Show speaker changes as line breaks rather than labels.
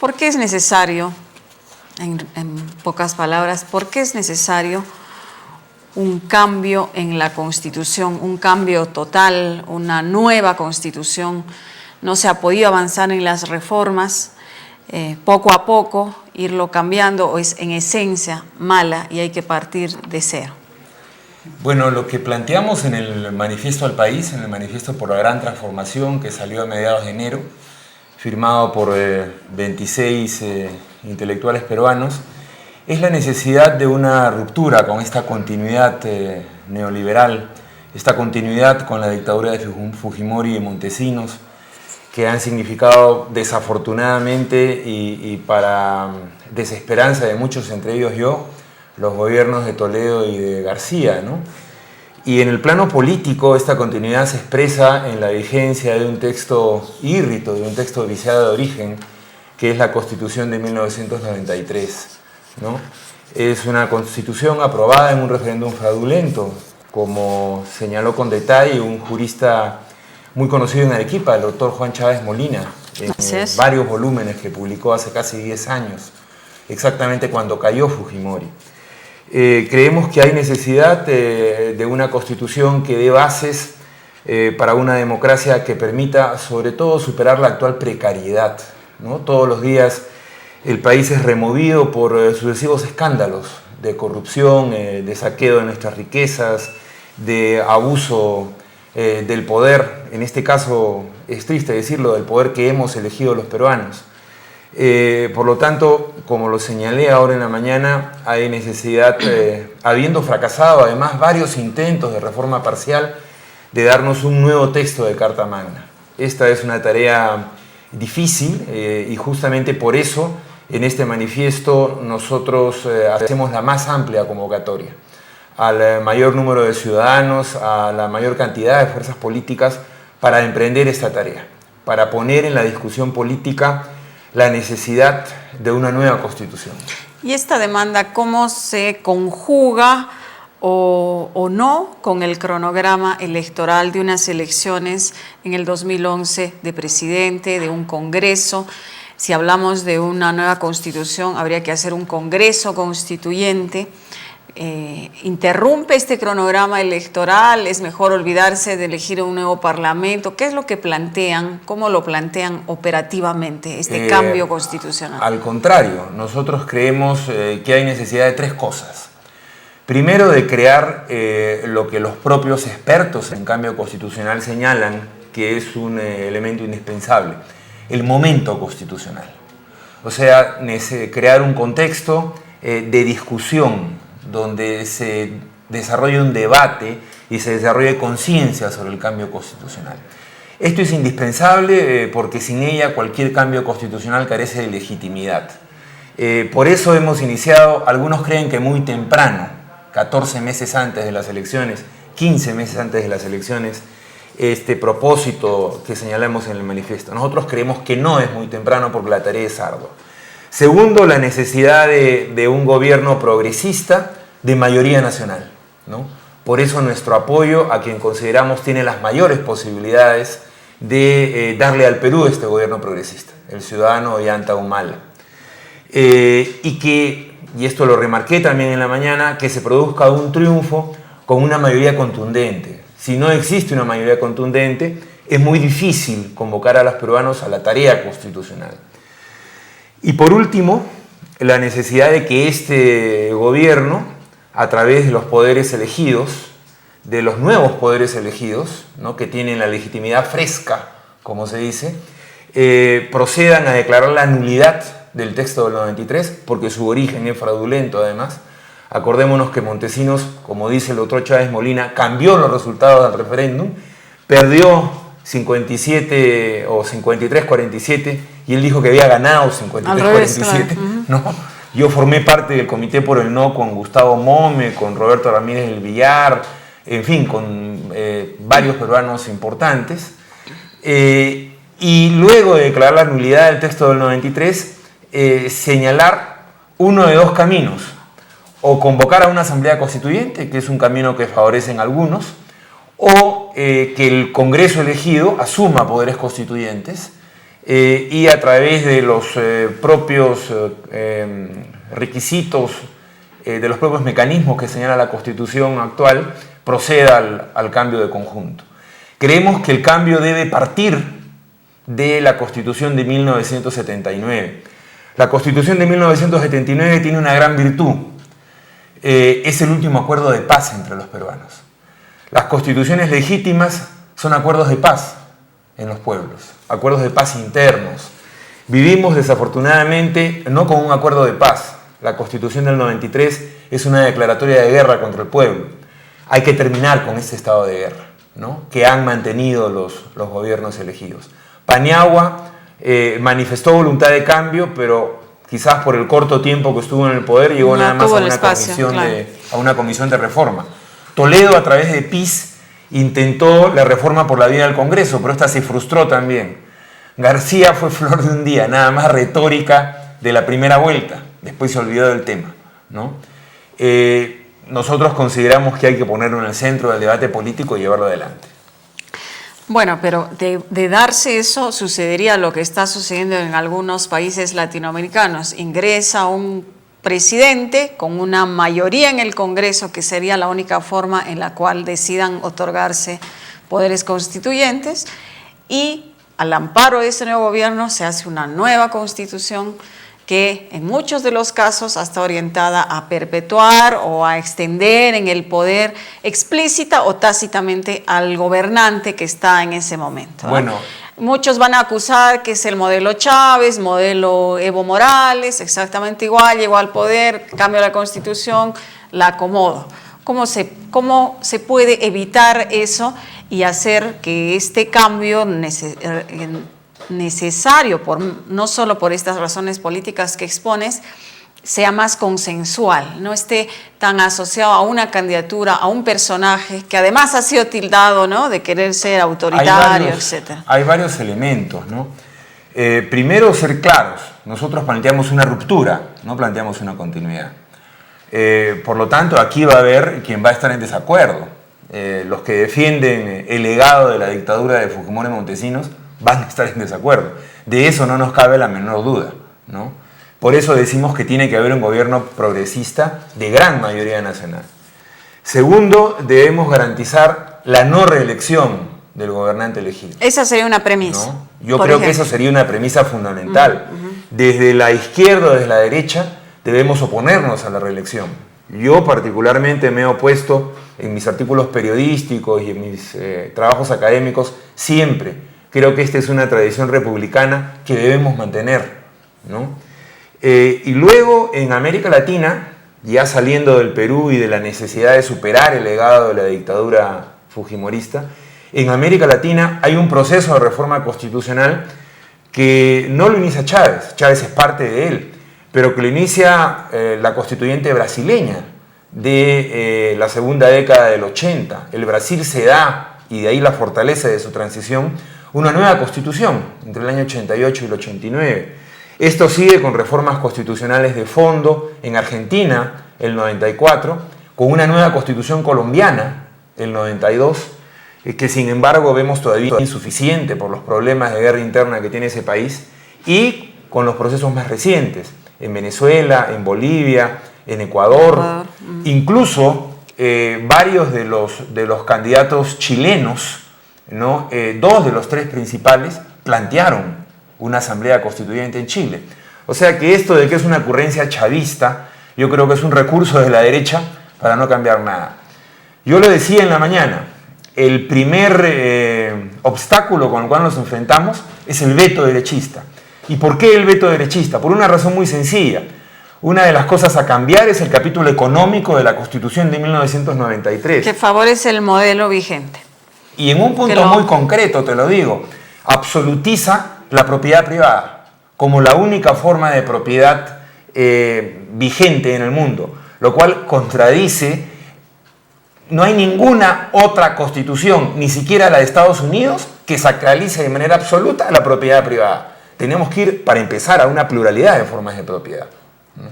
¿Por qué es necesario, en pocas palabras, por qué es necesario un cambio en la Constitución, un cambio total, una nueva Constitución? No se ha podido avanzar en las reformas, poco a poco irlo cambiando, o es en esencia mala y hay que partir de cero.
Bueno, lo que planteamos en el Manifiesto al País, en el Manifiesto por la Gran Transformación, que salió a mediados de enero, firmado por 26 intelectuales peruanos, es la necesidad de una ruptura con esta continuidad neoliberal, esta continuidad con la dictadura de Fujimori y Montesinos, que han significado desafortunadamente y para desesperanza de muchos, entre ellos yo, los gobiernos de Toledo y de García, ¿no? Y en el plano político esta continuidad se expresa en la vigencia de un texto írrito, de un texto viciado de origen, que es la Constitución de 1993, ¿no? Es una Constitución aprobada en un referéndum fraudulento, como señaló con detalle un jurista muy conocido en Arequipa, el doctor Juan Chávez Molina, en varios volúmenes que publicó hace casi 10 años, exactamente cuando cayó Fujimori. Creemos que hay necesidad de una Constitución que dé bases para una democracia que permita, sobre todo, superar la actual precariedad, ¿no? Todos los días el país es removido por sucesivos escándalos de corrupción, de saqueo de nuestras riquezas, de abuso del poder, en este caso es triste decirlo, del poder que hemos elegido los peruanos. Por lo tanto, como lo señalé ahora en la mañana, hay necesidad, habiendo fracasado además varios intentos de reforma parcial, de darnos un nuevo texto de Carta Magna. Esta es una tarea difícil y justamente por eso en este manifiesto nosotros hacemos la más amplia convocatoria al mayor número de ciudadanos, a la mayor cantidad de fuerzas políticas para emprender esta tarea, para poner en la discusión política la necesidad de una nueva Constitución.
¿Y esta demanda cómo se conjuga o no con el cronograma electoral de unas elecciones en el 2011 de presidente, de un congreso? Si hablamos de una nueva Constitución, habría que hacer un congreso constituyente. ¿Interrumpe este cronograma electoral? ¿Es mejor olvidarse de elegir un nuevo parlamento? ¿Qué es lo que plantean? ¿Cómo lo plantean operativamente este cambio constitucional?
Al contrario, nosotros creemos que hay necesidad de tres cosas. Primero, de crear lo que los propios expertos en cambio constitucional señalan que es un elemento indispensable, el momento constitucional. O sea, crear un contexto de discusión donde se desarrolle un debate y se desarrolle conciencia sobre el cambio constitucional. Esto es indispensable porque sin ella cualquier cambio constitucional carece de legitimidad. Por eso hemos iniciado, algunos creen que muy temprano, 14 meses antes de las elecciones, 15 meses antes de las elecciones, este propósito que señalamos en el manifiesto. Nosotros creemos que no es muy temprano porque la tarea es ardua. Segundo, la necesidad de un gobierno progresista de mayoría nacional, ¿no? Por eso nuestro apoyo a quien consideramos tiene las mayores posibilidades de darle al Perú este gobierno progresista, el ciudadano Ollanta Humala. Y esto lo remarqué también en la mañana, que se produzca un triunfo con una mayoría contundente. Si no existe una mayoría contundente, es muy difícil convocar a los peruanos a la tarea constitucional. Y por último, la necesidad de que este gobierno, a través de los poderes elegidos, de los nuevos poderes elegidos, ¿no?, que tienen la legitimidad fresca, como se dice, procedan a declarar la nulidad del texto del 93, porque su origen es fraudulento además. Acordémonos que Montesinos, como dice el doctor Chávez Molina, cambió los resultados del referéndum, perdió 57 o 53-47 y él dijo que había ganado 53-47, claro. ¿No? Yo formé parte del Comité por el No con Gustavo Mome, con Roberto Ramírez del Villar, en fin, con varios peruanos importantes. Y luego de declarar la nulidad del texto del 93, señalar uno de dos caminos: o convocar a una asamblea constituyente, que es un camino que favorecen algunos, o que el Congreso elegido asuma poderes constituyentes y a través de los propios requisitos, de los propios mecanismos que señala la Constitución actual, proceda al cambio de conjunto. Creemos que el cambio debe partir de la Constitución de 1979. La Constitución de 1979 tiene una gran virtud. Es el último acuerdo de paz entre los peruanos. Las constituciones legítimas son acuerdos de paz en los pueblos, acuerdos de paz internos. Vivimos desafortunadamente no con un acuerdo de paz. La Constitución del 93 es una declaratoria de guerra contra el pueblo. Hay que terminar con este estado de guerra, ¿no?, que han mantenido los gobiernos elegidos. Paniagua manifestó voluntad de cambio, pero quizás por el corto tiempo que estuvo en el poder llegó nada más a una comisión de reforma. Toledo, a través de PiS, intentó la reforma por la vía del Congreso, pero esta se frustró también. García fue flor de un día, nada más retórica de la primera vuelta, después se olvidó del tema, ¿no? Nosotros consideramos que hay que ponerlo en el centro del debate político y llevarlo adelante.
Bueno, pero de darse eso, sucedería lo que está sucediendo en algunos países latinoamericanos. Ingresa un presidente con una mayoría en el Congreso, que sería la única forma en la cual decidan otorgarse poderes constituyentes, y al amparo de ese nuevo gobierno se hace una nueva constitución que en muchos de los casos está orientada a perpetuar o a extender en el poder explícita o tácitamente al gobernante que está en ese momento, ¿no?
Bueno,
muchos van a acusar que es el modelo Chávez, modelo Evo Morales, exactamente igual, llegó al poder, cambio la constitución, la acomodo. ¿Cómo se puede evitar eso y hacer que este cambio necesario, no solo por estas razones políticas que expones, sea más consensual, no esté tan asociado a una candidatura, a un personaje que además ha sido tildado, ¿no?, de querer ser autoritario, etc.?
Hay varios elementos, ¿no? Primero, ser claros. Nosotros planteamos una ruptura, no planteamos una continuidad. Por lo tanto, aquí va a haber quien va a estar en desacuerdo. Los que defienden el legado de la dictadura de Fujimori y Montesinos van a estar en desacuerdo. De eso no nos cabe la menor duda, ¿no? Por eso decimos que tiene que haber un gobierno progresista de gran mayoría nacional. Segundo, debemos garantizar la no reelección del gobernante elegido.
Esa sería una premisa.
¿No? Yo creo que eso sería una premisa fundamental. Desde la izquierda o desde la derecha debemos oponernos a la reelección. Yo particularmente me he opuesto en mis artículos periodísticos y en mis trabajos académicos siempre. Creo que esta es una tradición republicana que debemos mantener, ¿no? Y luego en América Latina, ya saliendo del Perú y de la necesidad de superar el legado de la dictadura fujimorista, en América Latina hay un proceso de reforma constitucional que no lo inicia Chávez, Chávez es parte de él, pero que lo inicia la constituyente brasileña de la segunda década del 80. El Brasil se da, y de ahí la fortaleza de su transición, una nueva constitución entre el año 88 y el 89. Esto sigue con reformas constitucionales de fondo en Argentina, el 94, con una nueva constitución colombiana, el 92, que sin embargo vemos todavía insuficiente por los problemas de guerra interna que tiene ese país, y con los procesos más recientes, en Venezuela, en Bolivia, en Ecuador. Incluso varios de los candidatos chilenos, ¿no? Dos de los tres principales plantearon una asamblea constituyente en Chile. O sea que esto de que es una ocurrencia chavista, yo creo que es un recurso de la derecha para no cambiar nada. Yo lo decía en la mañana, el primer obstáculo con el cual nos enfrentamos es el veto derechista. ¿Y por qué el veto derechista? Por una razón muy sencilla. Una de las cosas a cambiar es el capítulo económico de la Constitución de 1993.
Que favorece el modelo vigente.
Y en un punto muy concreto, te lo digo, absolutiza la propiedad privada como la única forma de propiedad vigente en el mundo, lo cual contradice, no hay ninguna otra constitución, ni siquiera la de Estados Unidos, que sacralice de manera absoluta la propiedad privada. Tenemos que ir, para empezar, a una pluralidad de formas de propiedad, ¿no?